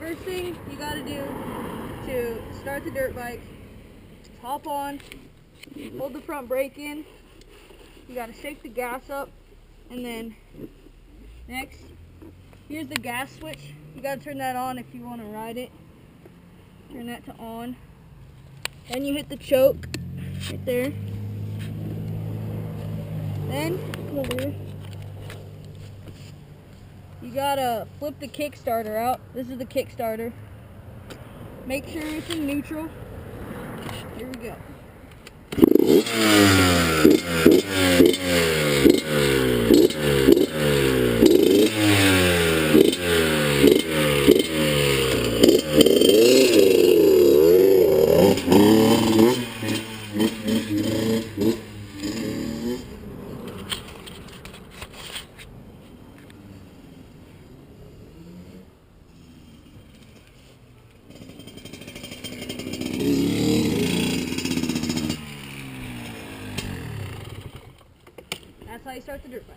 First thing you gotta do to start the dirt bike, hop on, hold the front brake in, you gotta shake the gas up, and then next, here's the gas switch. You gotta turn that on if you wanna ride it. Turn that to on. Then you hit the choke, right there. Then, come over here. You gotta flip the Kickstarter out. This is the Kickstarter. Make sure it's in neutral. Here we go. That's how you start the dirt bike.